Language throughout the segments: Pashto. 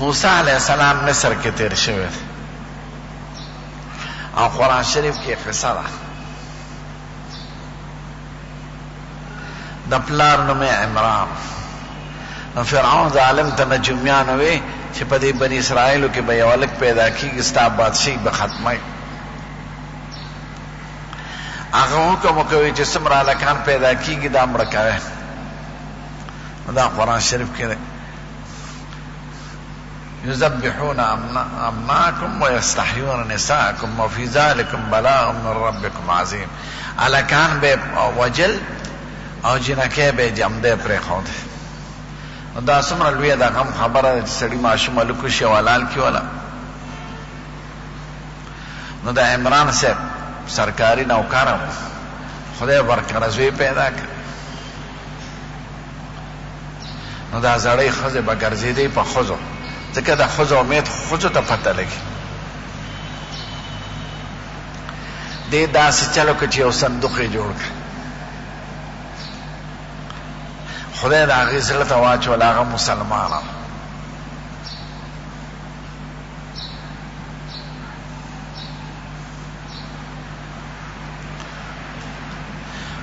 موسی علیہ السلام مصر کې تیر شوی او قرآن شریف کې قصه ده د پلار نوم عمران. نو فرعون ظالم ته نجومیان وی چې په دې بني اسرائیلو کې به یو هلک پیدا کېږي ستا بادشاهي به ختموي. هغه حکم وکوي چې څومره هلکان پیدا کېږي دا مړه کوي. دا قرآن شریف کې دی یذبحون ابناءکم ویستحیون نساءکم وفی ذلکم بلاء من ربکم عظیم. هلکان به وجل او جنکې به جمده پرېښود. دا څومره لویه د غم خبره ده چې سړي ماشوم هلک وشي او حلال کړي والا. نو د عمران صاحب سرکاري نوکر خدای ورکړه زوی پیدا کړ. نو دا زړې ښځې به ګرځېدې په ښځو ځکه د ښځو امید ښځو ته پته لګي. دې داسې چلو که چې یو صندوق یې جوړ کړ خدای د هغې زړه ته واچول هغه مسلمانه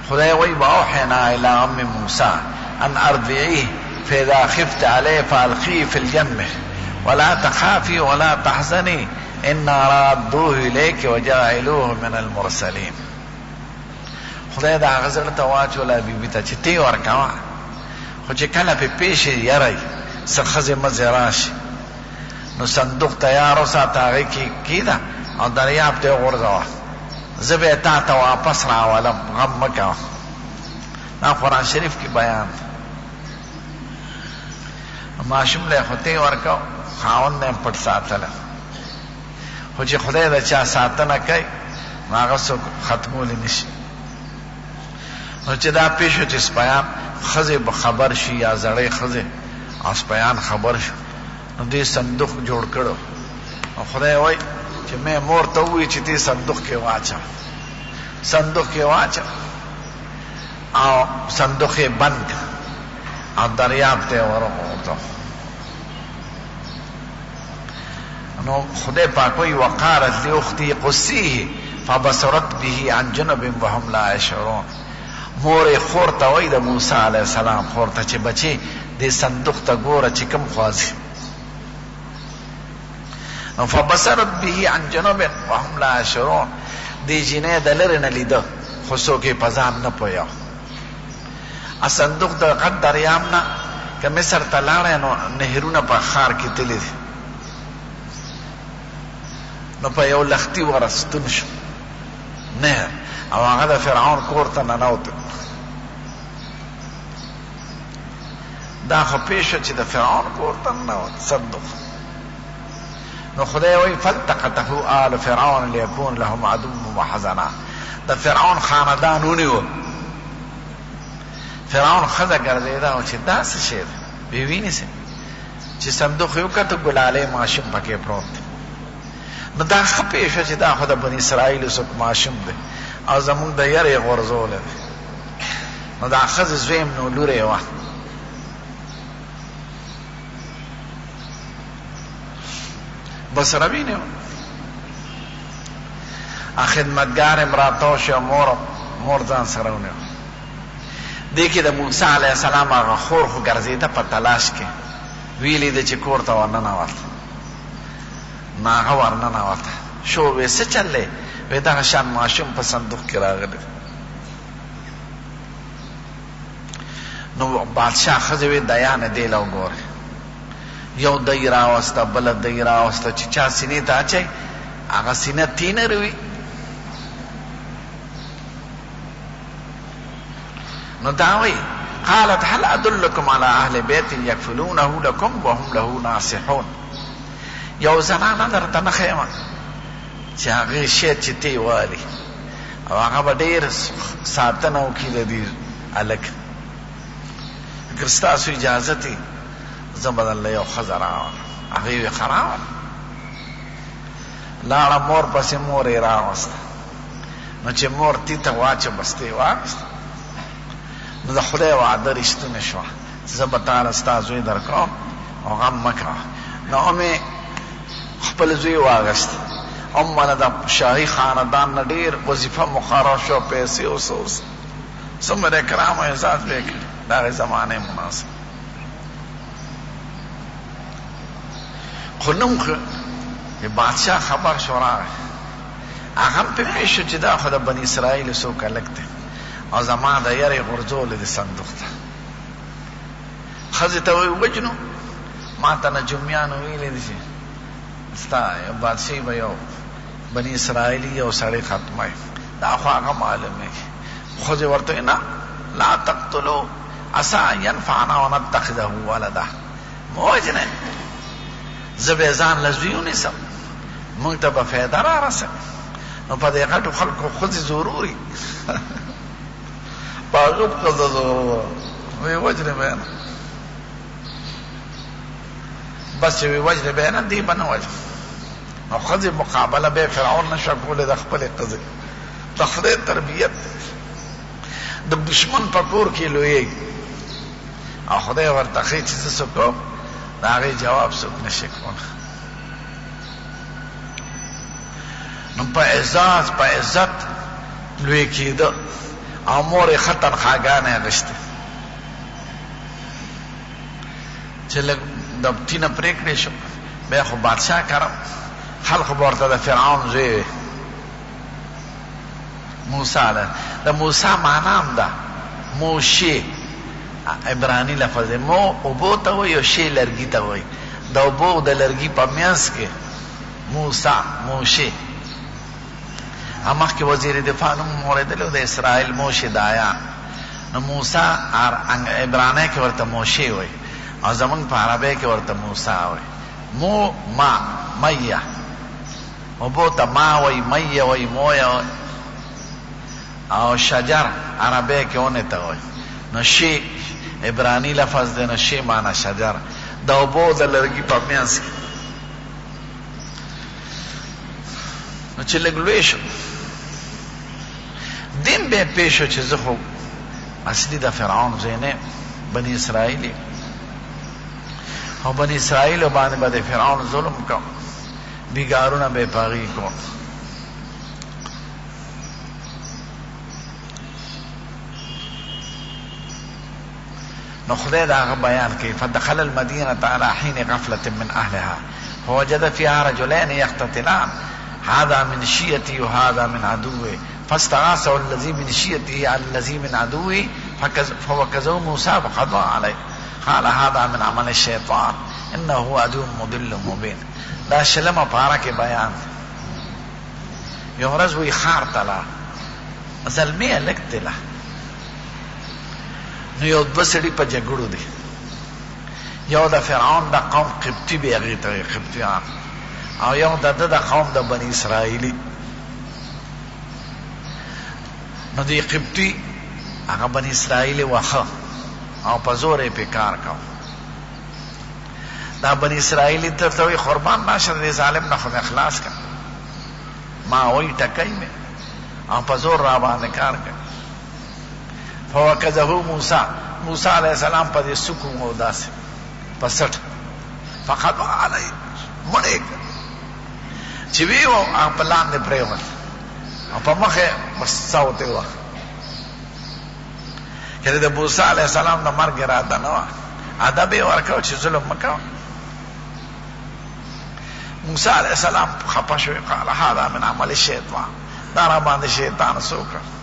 خدای وی واوحینا الی ام موسی ان ارضعیه فاذا خفت علیه فالقیه فی الجنه ولا تخافی ولا تحزنی انا رادوه الیک وجاعلوه من المرسلین. خدای د هغه زړه ته واچوله بیبي ته چې تی ورکوه خو چې کله پې پیښې یری څه ښځې مزې راشي نو صندوق تیار وساته هغې کې کېږده او دریاب ته یې غورځوه زه به یې تا ته واپس راولم غم مه کوه. دا قرآن شریف کې بیان دی. ماشوم له خو تی ورکو خاوند نه پټ ساتله خو چې خدای د چا ساتنه کوي نو هغه څوک ختمولی نشي. نو چې دا پیښ شو چې سپیان ښځې به خبر شي یا زړې ښځې او سپیان خبر شو نو دې صندوق جوړ کړو. او خدای وایي چې مې مور ته ووایي چې دې صندوق کې واچه صندوق کې واچه او صندوق یې بند کړه او دریاب ته یې ورغورځو. نو خدای پاک وایي وقالت لاختي قصیه فبصرت به عن جنب وهم لا یشعرون. مور یې خور ته وایي د موسی علیه السلام خور ته چې بچې دې صندوق ته ګوره چې کوم خوازي. نو فبصرت به عن جنب وهم لا یشعرون. دې جینۍ د لرې نه لیده خو څوک یې په ځان نه پوهیږه. صندوق د غټ دریاب نه که مصر ته لاړی نو نهرونه په ښار کې تللی دي نو په یو لښتي ورستون شو نهر او هغه د فرعون کور ته ننوت. دا خو پیښ شو چې د فرعون کور ته ننوت صندوق. نو خدای وایي فالتقطه آل فرعون لیکون لهم عدو وحزنا. د فرعون خاندان ونیو فرعون ښځه ګرځېده او چې دا څه شی دی بې وینې سي چې صندوق یې وکتو ګلالی ماشوم پکې پروت دی. نو دا ښه پیښه چې دا خو د بني اسرائیلو څوک ماشوم دی او زمونږ د یرې غورځولی دی. نو دا ښځې زوی م نو لوره یې وه بصروینې وه خدمتګار م راته شو مور ځان سره ونیوه. دې کې د موسی علیه السلام هغه خور خو ګرځېده په تلاش کې ویلې ده چې کور ته ورننوته نو هغه ورننوته شو وی څه چل دی وی دغه شان ماشوم په صندوق کې راغلی. نو بادشاه ښځې وی دیانې دې له وګورې یو دی راوسته بله دی راوسته چې چا سینې ته اچوي هغه سینه تینر وي. نو دا وی قالت هل ادلکم علی اهل بیت یکفلونه لکم وهم له ناصحون. یو زنانه درته نه ښیمه چې هغې شی چې تی والي او هغه به ډېر ساتنه وکړي د دې هلک اگر ستاسو اجازت وي زه به درله یو ښځه راوړم. هغې وی ښه راوړه. لاړه مور پسې مور یې راوسته. نو چې مور تی ته واچه بس تی واخیسته. نو د خدای وعده رښتونې شوه زه به تاله ستا زوی در کوم او غم مه کوه. نو امې خپل زوی واغست امنه د شاهي خاندان نه ډېر وظیفه مقرر شو پیسې اوس څومره کرام او عزت وکړي د هغې زمانې مناسب خو نوم د بادشاه خبر شو راغی هغه هم پې پېښ شو چې دا خو د بني اسرائیلو څوک هلک دی او زما د یرې غورځولې د صندوق ته ښځې ته وایي وجنو ما ته نجومیانو ویلې دي چې ستا یو بادشاهي به یو بني اسرائیلي یو سړی ختموي دا خو هغه معلومېږي ښځې ورته وایي نه لا تقتلو عسى ان ينفعنا ونتخذه ولدا مه وژنئ زه به ځان له زوی ونیسم موږ ته به فایده را رسوي نو په دې غټو خلکو ښځې ضروري په هغه ښځه ضرور ویې وژنې به یې نه بس چې ویې وژنې به یې نه دی به نه وژنه نو ښځې مقابله به فرعون نه شوه کولی د خپلې ښځې د خدای تربیت د دشمن په کور کې لویېږي او خدای ورته ښیي چې زه څه کوم د هغې جواب څوک نه شي کولی نو په عزت لوی کېده او مور یې ښه تنخواګانې اخیستې چې لږ د تینه پرېکړې شو بیا خو بادشاه کرم خلقو به ورته د فرعون زوی وی موسی علیه د موسی معنا هم ده موشي عبراني لفظ دی مو اوبو ته وایي او شی لرګي ته وایي د اوبو د لرګي په منځ کې موسی موشي مخکې وزیر دفاع نوم اورېدلی و د اسرائیل موشي دایان نو موسی عبرانی کې ورته موشي وایي او زمونږ په عربی کې ورته موسی وایي مو ما میه اوبو ته ما وایي میه وایي مویه وایي او شجر عربی کې ونې ته وایي نو شی عبرانی لفظ دی نو شی معنا شجر د اوبو د لرګي په منځ کې نو چې لږ لوی شو دین به پېښ شو چې زه خو اصلي د فرعون زوی نه بني اسرائیلي او بني اسرائیلو باندې به د فرعون ظلم کوم بیګارونه به یې په هغې کوم نو خدای د هغه بیان کوي فدخل المدینة على حين غفلة من أهلها فوجد فيها رجلين يقتتلان هذا من شيعته وهذا من عدوه فاستغاثه الذي من شيعته على الذي من عدوه فوكزه موسى فقضى عليه قال هذا من عمل الشيطان انه هو عدو مضل مبين دا شلمه پاره کې بیان یو ورځ وی خار تلا زلمی الکتلا نو یو دوه سړي په جګړو دي یو د فرعون د قوم قبطي به هغې ته قبطیان او یو د ده د قوم د بني اسرائیلي نو د قبطي هغه بني اسرائیلي واښه او په زور یې پې کار کوه دا بني اسرائیلي درته وایي قربان راشه د دې ظالم نه خو مې خلاص کړه ما وایي ټکی مې او په زور را باندې کار کوي فوکزه موسی علیه السلام په دې سکو او داسې په سټ فقط علی مړې چې وی و په لاندې پرېوت او په مخ یې بس څاوتې وه که د موسی علیه السلام د مرګ اراده نه وه ادب یې ورکړ چې ظلم مه کوه موسی علیه السلام خفه شو قال هذا من عمل الشیطان دا را باندې شیطان څه وکړه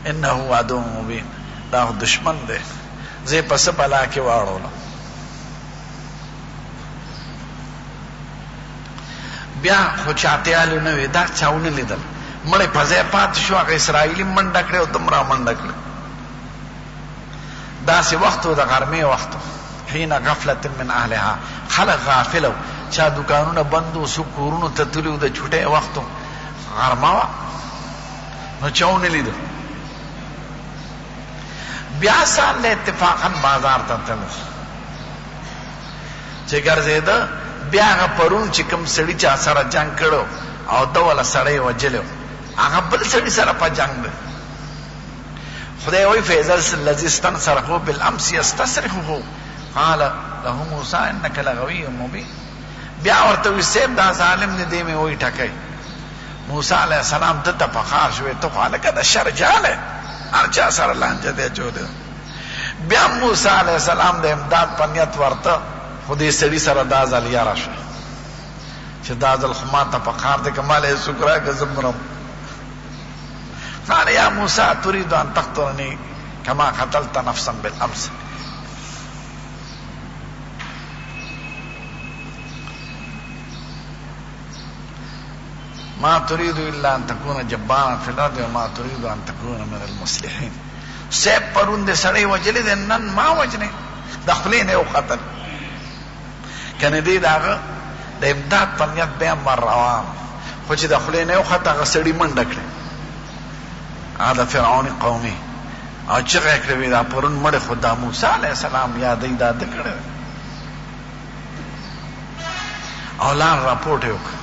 انه عدو مبین دا دشمن دی زه په څه بلا کې واړولم بیا خو چاټیالو نه وي دا چا ونه لیدل مړی په ځای پاتې شو هغه اسرائیلي منډه کړې او دومره منډه کړې داسې وخت و د غرمې وخت حین غفلت من اهلها خلق غافل چا دکانونه بند و څوک کورونو ته تللي و د چوټۍ وخت غرمه وه نو چا ونه لیده بیا سال له اتفاقا بازار ته تلل چې ګرځېده بیا هغه پرون چې کوم سړي چا سره جنګ کړو او ده والا سړی وجلو هغه بل سړي سره په جنګ دی خدای وایي فاذا الذي استنصره بالامس يستصرخه قال له موسی انک لغوی مبین. بیا ورته وی سیب دا ظالم دی مې وی ټکای. موسی علیہ السلام دته په خار شوې ته خو لکه د شر جاله هر چا سره لانجه دی جوړ. بیا موسی علیہ السلام د امداد په نیت ورته خو دې سړي سره دا ځل یاره شو چې دا ځل خو ماته په خار دی که ماله څوک راکړه زه مرم. قال یا موسی تريد ان تقتلني كما قتلت نفسا بالامس. ما تريد الا ان تكون جبارا في الارض وما تريد ان تكون من المصلحين. سیب پرون دې سړی وجلی دی نن ما وجنې د خولې نه یو قتل کنه دې د هغه د امداد په نیت بیا مر روان خو چې د خولې نه یو خط هغه سړي منډه کړې هغه د فرعوني قومي او چغې کړې وې دا پرون مړې خو دا موسی علیه السلام یادوي دا ده کړی او لار راپورټ یې وکړه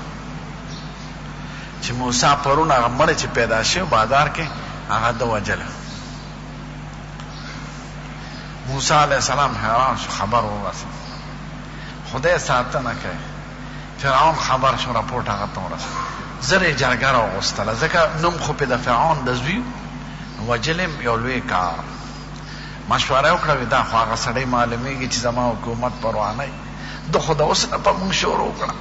چې موسی پرون هغه مړی چې پیدا شوی بازار کې هغه ده وجله. موسی علیہ السلام حیران شو خبر ورسید خدای ساتنه کوي. فرعون خبر شو راپورټ هغه ته ورسید زره جرګه راوغوستله ځکه نوم خو پې د فرعون د زوی وجلم یو لوی کار. مشوره وکړه دا خو هغه سړی معلومیږي چې زما حکومت پروانه ده خو د اوس نه په موږ شروع وکړه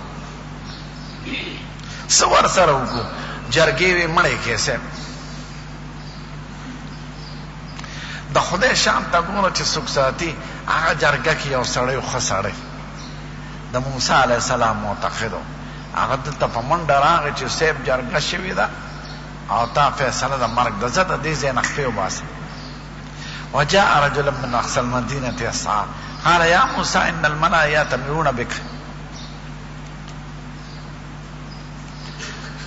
څه ورسره وکړو جرګې وې مړی کې صاحب د خدای شان ته ګوره چې څوک ساتي هغه جرګه کې یو سړی ښه سړی د موسی علیه السلام معتقد و هغه دلته په منډه راغی چې صاحب جرګه شوې ده او تا فیصله د مرګ ده زه د دې ځای نه خپې وباسم. وجاء رجل من اقصى المدینة یسعی قال یا موسی ان الملأ یأتمرون بک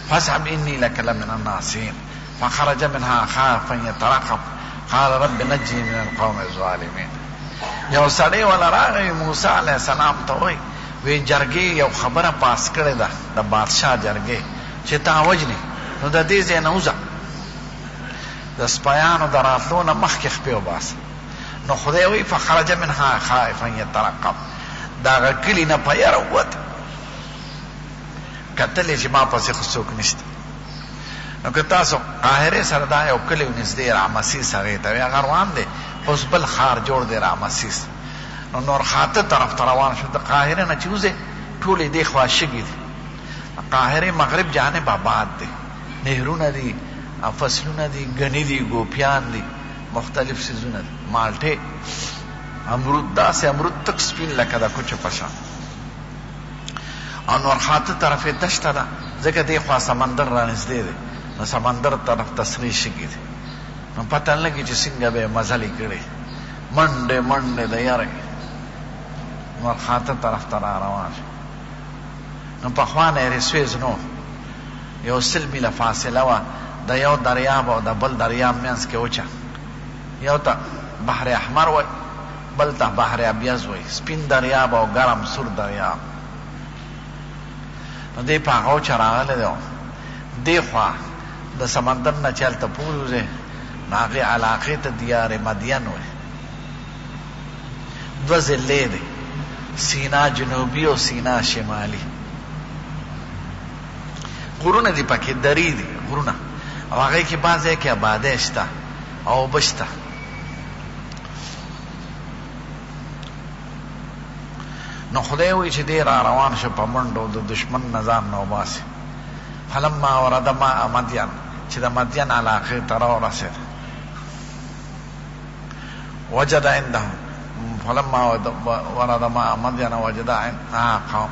فاذهب انی لک لمن الناصحین فخرج منها خائفا یترقب قال رب نجني من القوم الظالمين. یو سړی ولا راغی موسی علیہ السلام ته وی وی جرګې یو خبره پاس کړې ده د بادشاه جرګې چې تا وجني نو د دې ځای نه وځه د سپیانو د راتلو نه مخکې خپې وباسه. نو خدای وی فخرج منها خائفا یترقب د هغه کلي نه په یاره ووت کتل چې ما پسې خو څوک نشته. نو که تاسو قاهرې سره دا یو کلی نږدې رامسیس هغې ته وی هغه روان دی اوس بل ښار جوړ دی رامسیس. نو نور خاته طرف ته روان شو د قاهرې نه چې وځې ټولې دې خوا شګې دي قاهرې مغرب جانب آباد دی نهرونه دي فصلونه دي ګني دي ګوپیان دي مختلف سیزونه دي مالټې امرود داسې امرود تک سپین لکه د کوچو په شان او نور خاته طرف یې دشته ده ځکه دې خوا سمندر رانږدې دی نو سمندر طرف ته سرې شګې دي نو پته نه لګي چې څنګه به یې مزلې کړې منډې منډې د یارې نور خاته طرف ته را روان شو. نو پخوا نه یې رسویز نو یو 100 میله فاصله وه د یو دریاب او د بل دریاب منځ کې وچه یو ته بحر احمر وای بل ته بحر ابیض وای سپین دریاب او ګرم سور دریاب. نو دی په هغه وچه راغلی دی دی خوا د سمندر نه چې هلته پورې وځې نو هغې علاقې ته دیار مدین وای دوه ضلعې دی سینا جنوبي او سینا شمالي غرونه دي پکې درې دي غرونه او هغې کې بعض ځای کې آبادۍ شته او اوبه شته. نو خدای وایي چې دی را روان شو په منډو د دشمن نه ځان نه وباسي. فلما ورد ماء مدین چې د مدین علاقې ته راورسېد وجد عندهم فلما ورد ماء مدین وجد عندها قوم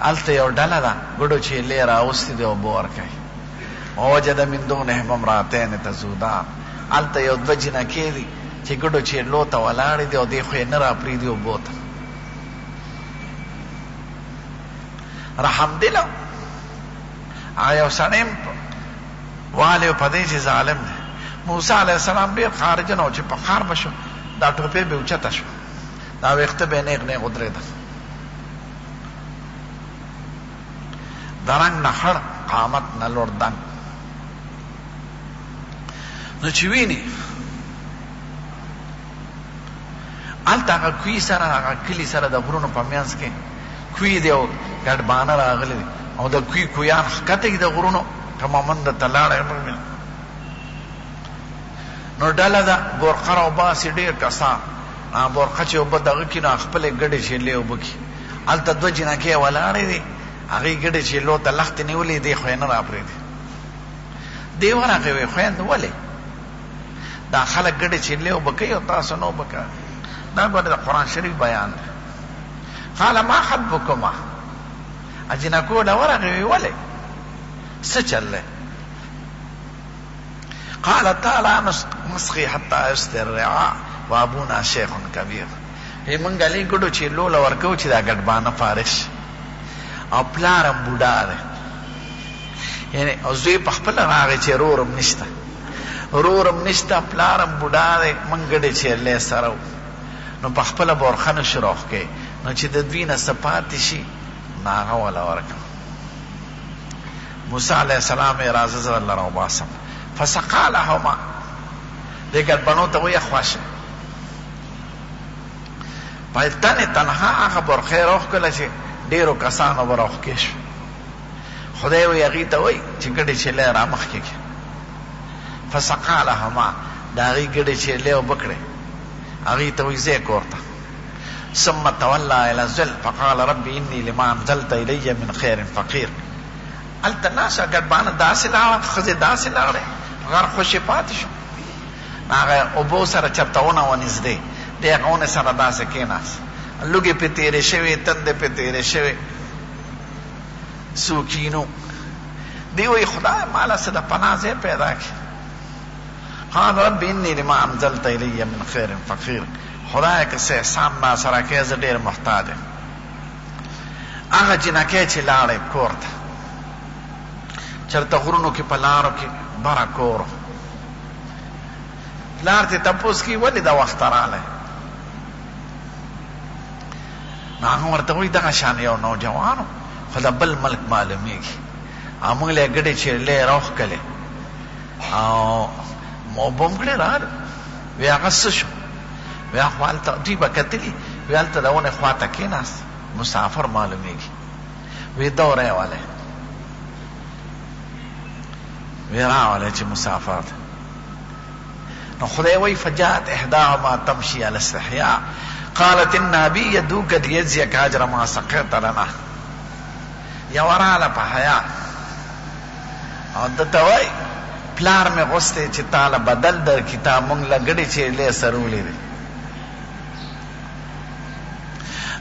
هلته یو ډله ده ګډو چې یې لې راوستي دي اوبه ورکوي ووجد من دونهم امرأتین تذودان هلته یو دوه جنکې دي چې ګډو چې یې لو ته ولاړې دي او دې خو یې نه راپرېږدي اوبو ته رحم دله هغه یو سړی والی په دې چې ظالم دی. موسی علیه السلام ډېر خارجن و چې په ښار به شو دا ټوپې به اوچته شوه دا ویښته به یې نیغ نیغ ودرېده د رنګ نه خړ قامت نه لوړ دنګ. نو چې ویني هلته هغه کوی سره هغه کلي سره د غرونو په منځ کې کوی دی او ګډبانه راغلی دی او د کوی کویان ښکته دي د غرونو تمامند ته لاړه نو ډله ده بورقه راوباسي ډېر کسان بورقه چې اوبه دغه کړي نو خپلې ګډې چیلې اوبه کړي هلته دوه جنکۍ ولاړې دي هغې ګډې چیلو ته لښتې نیولې دی خو یې نه راپرېږدي دی ورغې وی خویندو ولې دا خلک ګډې چیلې اوبه کوي او تاسو نه اوبه کوئ دا ګوره د قرآن شریف بیان دی قال ما خطبکما جنکو له ورغې وی ولې څه چل دی قالتا لا نسقي حتى يصدر الرعاء وابونا شيخ كبير موږ لې ګډو چیلو له ورکو چې دا ګډبانه فارغ شي او پلارم بوډا دی یعنی او زوی په خپله راغی چې رورم نشته پلارم بوډا دی موږ ګډې چیلې سره نو په خپله به ورخه نشو راوښکوي نو چې د دوی نه څه پاتې شي نو هغه وله ورکړه موسی علیه السلام یې راځه زه درله راوباسم فسقا لهما دې ګډبنو ته ویې خوشه په تنې تنها هغه برخې راوښکله چې ډېرو کسانو به راوښکې شو خدای وی هغې ته وایي چې ګډې چیلې را مخکې کړي فسقا لهما د هغې ګډې چیلې اوبه کړې هغې ته وایي ځې کور ته ثم تولى الى الظل فقال رب اني لما انزلت الي من خير فقير هلته ناسه ګډبانه داسې لاړه ښځې داسې لاړې غر خوشې پاتې شو هغه اوبو سره چېرته ونه ونږدې د هغه ونې سره داسې کېناست لوګې پې تېرې شوې تندې پې تېرې شوې سوکینو دی وایي خدای ماله څه د پناه ځای پیدا کړي قال رب اني لما انزلت الي من خير فقير خدای که څه احسان ما سره کوې زه ډېر محتاج یم هغه جنکۍ چې لاړې کور ته چېرته غرونو کې په لارو کې بره کور پلار ته تپوس کړي ولې دا وخته راغلی نو هغه ورته وایي دغه شان یو نوجوان خو د بل ملک معلومیږي او موږ له یې ګډې چیلې راوښکلې او اوبه هم کړې راغلو وی هغه څه شو وی خو هلته دوی به کتلي وی هلته د ونې خواته کېناست مسافر معلومیږي وی دوره یې والی وی راولی چې مسافر ده نو خدای وی فجاءت احداهما تمشي على استحياء قالت ان ابي يدعوك ليجزيك اجر ما سقيت لنا یو راله په حیا او دته وی پلار مې غوستی چې تاله بدل در کي تا مونږ له ګډې چیلې سرولې دي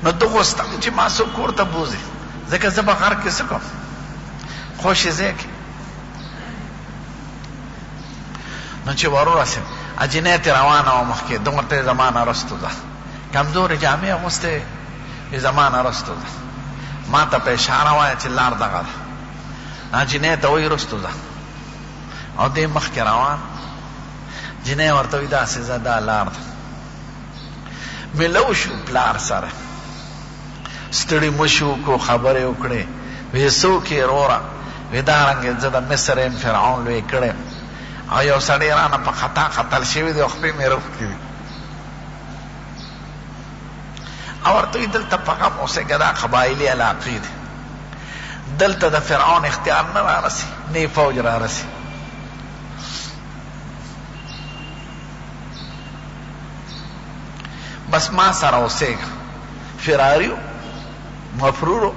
نو ته غوستم چې ما څوک کور ته بوځي ځکه زه به غر کې څه کوم خوشې ځای کې نو چې ورورسېم اجینۍ تې روانه وه مخکې دومره ته یې زما نه رستو ده کمزورې جامې اغوستې یې زما نه رستو ده ما ته په اشاره وایه چې لار دغه ده اجینۍ ته وایي رستو ده او دی مخکې روان جینۍ ورته وایي داسې زه دا لار ده ملو شو پلار سره ستړي مشو کو خبرې وکړې وی څوک یې وروره وی دارنګې زه د مصر یم فرعون لوی کړی او یو سړی رانه په خطا قتل شوي دی او خپې مې روغ کړي او ورته وایي دلته په غم اوسېږه دا قبایلي علاقې دي دلته د فرعون اختیار نه رارسي نه فوج رارسي بس ما سره اوسېږه فراریو مفرورو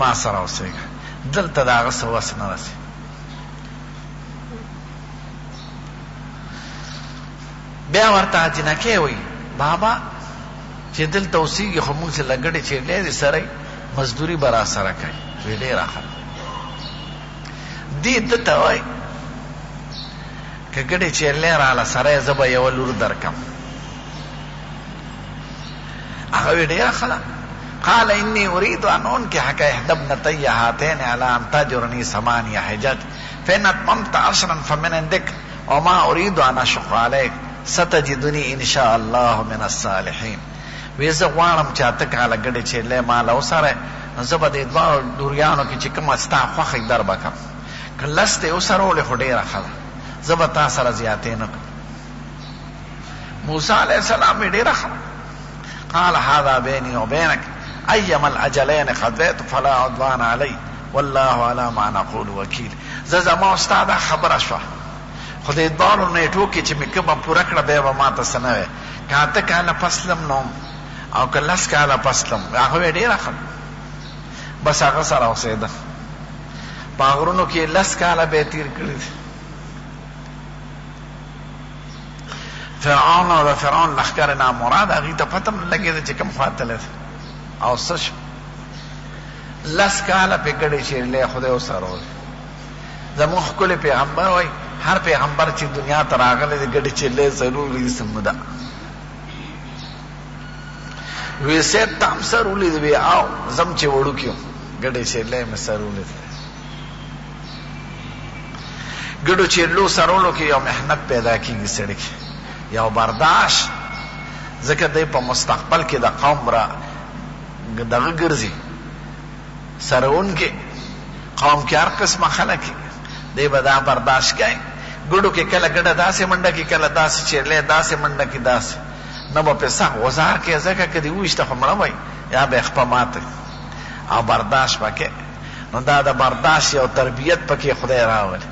ما سره اوسېږه دلته د هغه څه وس نه رسي بیا ورته جنکۍ وایي بابا چې دلته اوسېږي خو موږ چې له ګډې چیلې دي سره مزدوري به را سره کوي وی ډېره ښه دې ده ته وایي که ګډې چیلې راله سره زه به یوه لور درکم هغه وی ډېره ښه ده قال اني اريد ان انكحك احدى ابنتي هاتين على ان تاجرني 8 حجج فان اتممت 10 فمن عندك وما اريد ان اشق عليك ستجدني ان شاء الله من الصالحين وی زه غواړم چې 8 کاله ګډې چیلې ما له وسره زه به د دواړو لوریانو کې چې کومه ستا خوښه در به کړم که لس دې وسرولې خو ډېره ښه ده زه به تا سره زیاتې نه کړم موسی علیہ السلام ډیره قال هذا بيني وبينك ايما الاجلين قضيت فلا عدوان علي والله على ما نقول وكيل. زما استاد خبره شو خدای دارو نیټو کې چې مکه پورا کړه به ما ته سنوي کاته کاله پسلم نو او کلاس کاله پسلم هغه ډیره بس هغه سره اوسېده باغرونو کې لس کاله به تیر کړی. فرعون او فرعون لخر نه مراد هغه ته پته لګیږي چې کوم فاتله او سش لس کاله په ګډه چې له خدای وسره زموږ خپل پیغمبر وای هر پیغمبر چې دنیا ته راغلی د ګډه چې له ضروري سمدا وی سه تام سره ولې دی او زم چې وړو کیو ګډه چې له مسرولې ګډو چې له سرولو کې یو محنت پیدا کیږي سړی یو برداشت ځکه دی په مستقبل کې د قوم را دغه ګرځي سرون کې قوم کې هر قسمه خلک دی به دا برداشت کوي. ګډو کې کله ګډه داسې منډه کې کله داسې چیرلې داسې منډه کې داسې نه به په سخت غزار کې ځکه که دی ویشته خو مړه وای یا به خپه ماته او برداشت پکې نو دا د برداشت یو تربیت پکې خدای راولي.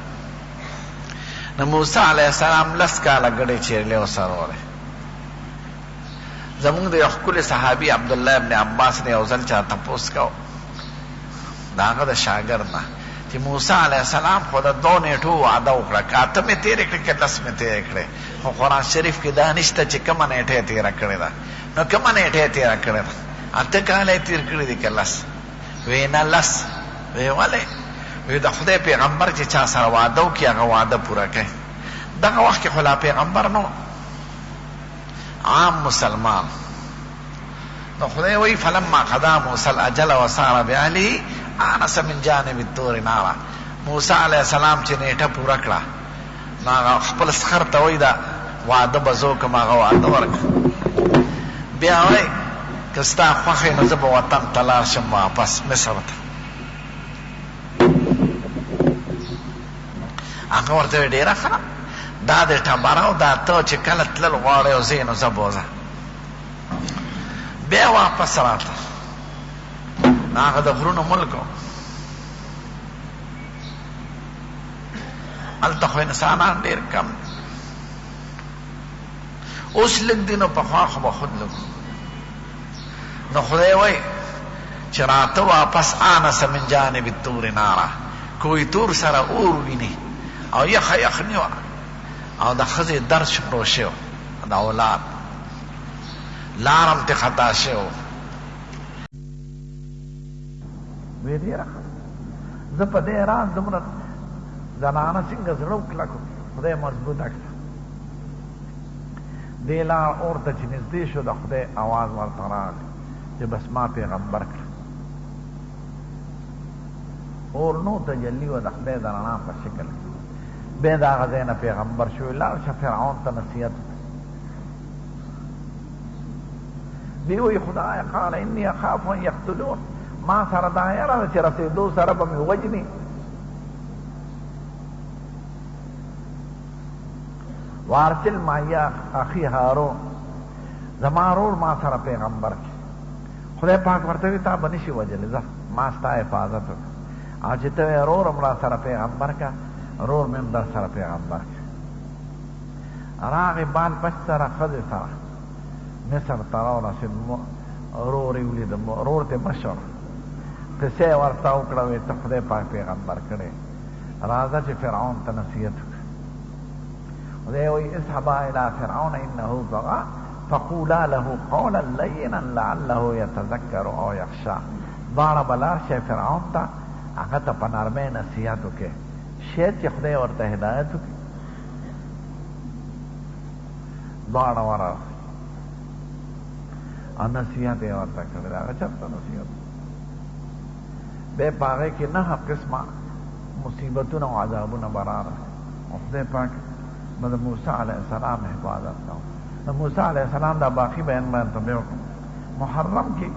نو موسی علیہ السلام لس کاله ګډې چیرلې وسروله. زمونږ د یو ښکلي صحابي عبدالله ابن عباس نه یو ځل چا تپوس کو د هغه د شاګرد نه چې موسی علیہ السلام خو د 2 نیټو وعده وکړه که 8 مې تېرې کړې که 10 مې تېرې کړې خو قرآن شریف کې دا نشته چې کومه نیټه یې تېره کړې ده. نو کومه نیټه یې تېره کړې ده 8 کاله یې تېر کړي دي که 10 وی نه 10 وی ولې وی د خدای پیغمبر چې چا سره وعده وکړي هغه وعده پوره کوي. دغه وخت کې خو لا پیغمبر نو عام مسلمان نو خدای وی فلما قضا موسی الاجل وسار باهله آنس من جانب الطور نارا. موسی علیہ السلام چې نیټه پوره کړه نو خپل سخر ته وی دا وعده بزو کوم هغه وعده ورکړه بیا وی که ستا خوښې نو زه به وطن ته لاړ شم واپس مصر ته. هغه ورته ډېره ښه دا د ټبره او دا ته چې کله تلل غواړې او زه نو زه بوځه بیا واپس راته. هغه د غرونو ملک هلته خو انسانان ډېر کم اوس لږ دي نو پخوا خو به خود لږ نو خدای وایي چې راته واپس آنس من جانب الطور نارا کوی تور سره اور ویني او یخه یخني وه او د ښځې درد شروع شو د اولاد لارم ته خطا شو. وی ډېره زه په دې راز دومره زنانه څنګه زړه وکلکو خدای مضبوطه کړه. دې لار اور ته چې نږدې شو د خدای اواز ورته راغی چې بس ما پیغمبر کړه. اور نو تجلی و د خدای د رڼا په شکل بیا د هغه ځای نه پیغمبر شو لاړ شه فرعون ته نصیحت دی وی خدای قال انی اخاف ان یقتلون ما سره دا یاره ده چې رسېدو سره به مې وجني. وارسل معي اخي هارون زما ورور ما سره پیغمبر کړي. خدای پاک ورته وی تا به نشي وجلی ځه ما ستا حفاظت وکړه او چې ته یې ورور هم را سره پیغمبر که ورور مې هم در سره پیغمبر کړه. راغې بال پش سره ښځې سره مصر ته راورسېد. ورور یې ولید ورور ته مشر قصه یې ورته وکړه وی ته خدای پاک پیغمبر کړی راځه چې فرعون ته نصیحت وکړه. خدای وایي اذهبا الی فرعون انه طغى فقولا له قولا لینا لعله یتذکر او یخشا. دواړه به لاړ شئ فرعون ته هغه ته په نرمۍ نصیحت وکړئ شاید چې خدای ورته هدایت وکړي. دواړه ورغلل او نصیحت یې ورته کړی. هغه چېرته نصیحت بیا په هغې کې 9 قسمه مصیبتونه او عذابونه به راغلل او خدای پاک به د موسی علیه السلام حفاظت کوو. د موسی علیه السلام دا باقي بیان باندې ته بیا وکړم محرم کې